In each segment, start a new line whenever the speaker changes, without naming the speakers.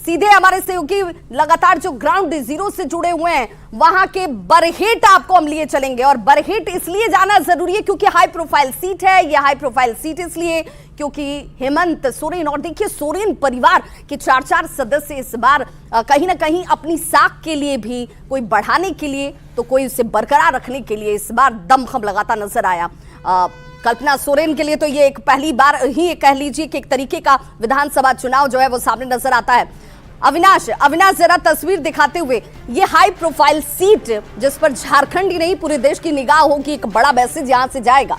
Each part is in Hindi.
सीधे हमारे सहयोगी लगातार जो ग्राउंड जीरो से जुड़े हुए हैं वहां के बरहेट आपको हम लिए चलेंगे। और बरहेट इसलिए जाना जरूरी है क्योंकि हाई प्रोफाइल सीट है। यह हाई प्रोफाइल सीट इसलिए क्योंकि हेमंत सोरेन, और देखिए सोरेन परिवार के 4 सदस्य इस बार कहीं ना कहीं अपनी साख के लिए भी, कोई बढ़ाने के लिए तो कोई उसे बरकरार रखने के लिए इस बार दमखम लगाता नजर आया। कल्पना सोरेन के लिए तो ये एक पहली बार ही कह लीजिए कि एक तरीके का विधानसभा चुनाव जो है वो सामने नजर आता है। अविनाश जरा तस्वीर दिखाते हुए, ये हाई प्रोफाइल सीट जिस पर झारखंड ही नहीं पूरे देश की निगाह होगी, एक बड़ा मैसेज यहां से जाएगा।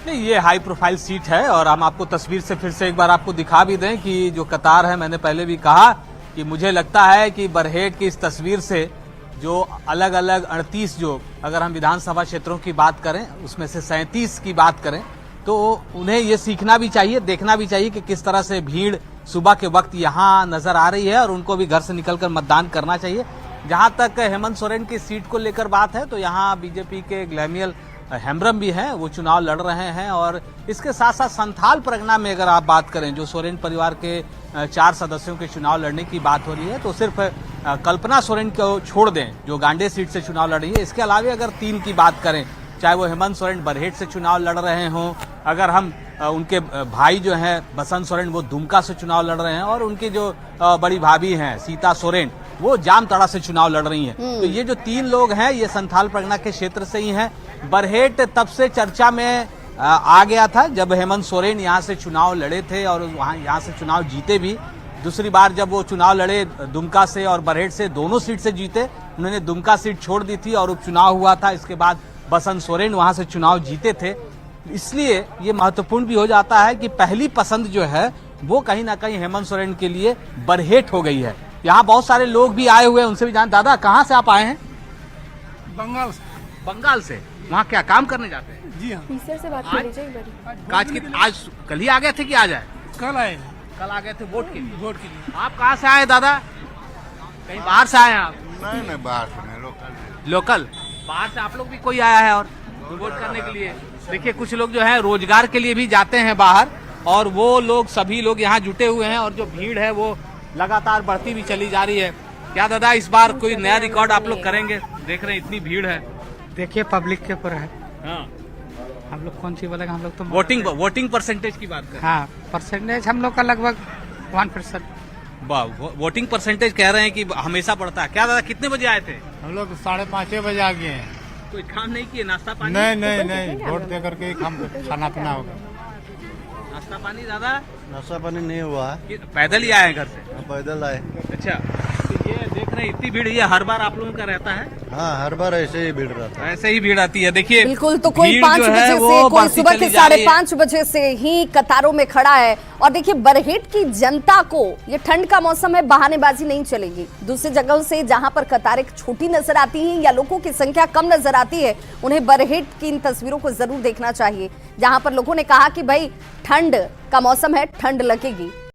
नहीं, ये हाई प्रोफाइल सीट है और हम आपको तस्वीर से फिर से एक बार आपको दिखा भी दें कि जो कतार है, मैंने पहले भी कहा कि मुझे लगता है कि बरहेट की इस तस्वीर से जो अलग अलग 38 जो अगर हम विधानसभा क्षेत्रों की बात करें उसमें से 37 की बात करें तो उन्हें ये सीखना भी चाहिए, देखना भी चाहिए कि किस तरह से भीड़ सुबह के वक्त यहाँ नजर आ रही है और उनको भी घर से निकलकर मतदान करना चाहिए। जहां तक हेमंत सोरेन की सीट को लेकर बात है तो यहाँ बीजेपी के ग्लैमियल हेम्ब्रम भी हैं, वो चुनाव लड़ रहे हैं। और इसके साथ साथ संथाल परगना में अगर आप बात करें, जो सोरेन परिवार के 4 सदस्यों के चुनाव लड़ने की बात हो रही है, तो सिर्फ कल्पना सोरेन को छोड़ दें जो गांडे सीट से चुनाव लड़ रही है, इसके अलावा अगर 3 की बात करें, चाहे वो हेमंत सोरेन बरहेट से चुनाव लड़ रहे हों, अगर हम उनके भाई जो हैं बसंत सोरेन वो दुमका से चुनाव लड़ रहे हैं, और उनकी जो बड़ी भाभी हैं सीता सोरेन वो जामताड़ा से चुनाव लड़ रही हैं, तो ये जो 3 लोग हैं ये संथाल परगना के क्षेत्र से ही हैं। बरहेट तब से चर्चा में आ गया था जब हेमंत सोरेन यहाँ से चुनाव लड़े थे और यहाँ से चुनाव जीते भी। दूसरी बार जब वो चुनाव लड़े दुमका से और बरहेट से, दोनों सीट से जीते, उन्होंने दुमका सीट छोड़ दी थी और उपचुनाव हुआ था। इसके बाद बसंत सोरेन वहां से चुनाव जीते थे। इसलिए ये महत्वपूर्ण भी हो जाता है कि पहली पसंद जो है वो कहीं ना कहीं हेमंत सोरेन के लिए बरहेट हो गई है। यहाँ बहुत सारे लोग भी आए हुए हैं, उनसे भी जान। दादा, कहाँ से आप आए हैं?
बंगाल से।
बंगाल से। वहाँ क्या काम करने जाते हैं?
जी हाँ।
से बात कर लीजिए।
आज कल ही आ गए थे कि आज आए?
कल आए।
कल आ गए थे वोट के लिए।
वोट के लिए।
आप कहाँ से आए दादा? कहीं बाहर से आए हैं आप?
नहीं, बाहर से नहीं, लोकल।
लोकल बाहर से आप लोग भी कोई आया है और वोट करने के लिए? देखिए, कुछ लोग जो है रोजगार के लिए भी जाते हैं बाहर, और वो लोग सभी लोग यहाँ जुटे हुए हैं और जो भीड़ है वो लगातार बढ़ती भी चली जा रही है। क्या दादा, इस बार कोई नया रिकॉर्ड आप लोग करेंगे? देख रहे हैं इतनी भीड़ है।
देखिए, पब्लिक के ऊपर है।
हाँ,
हम लोग कौन सी बोलेगा, हम लोग तो
वोटिंग परसेंटेज की बात करें।
हाँ, परसेंटेज हम लोग का लगभग 1%।
वोटिंग परसेंटेज कह रहे हैं कि हमेशा बढ़ता है। क्या दादा, कितने बजे आए थे?
हम लोग 5:30 बजे आ गए हैं।
कोई काम नहीं किए? नाश्ता पानी?
नहीं, वोट दे करके ही खाना पीना होगा।
नाश्ता पानी दादा?
नाश्ता पानी नहीं हुआ है,
पैदल ही आए हैं घर से?
पैदल आए।
अच्छा, तो ये देख रहे हैं इतनी भीड़, ये हर बार आप लोगों का रहता है?
हाँ, हर बार ऐसे ही भीड़ रहता है।
ऐसे ही भीड़ आती है। देखिए
बिल्कुल, तो कोई 5 बजे से, कोई सुबह के 5:30 बजे से ही कतारों में खड़ा है। और देखिए, बरहेट की जनता को ये ठंड का मौसम है, बहानेबाजी नहीं चलेगी। दूसरी जगहों से जहां पर कतारें छोटी नजर आती हैं या लोगों की संख्या कम नजर आती है, उन्हें बरहेट की इन तस्वीरों को जरूर देखना चाहिए, जहां पर लोगों ने कहा कि भाई ठंड का मौसम है, ठंड लगेगी।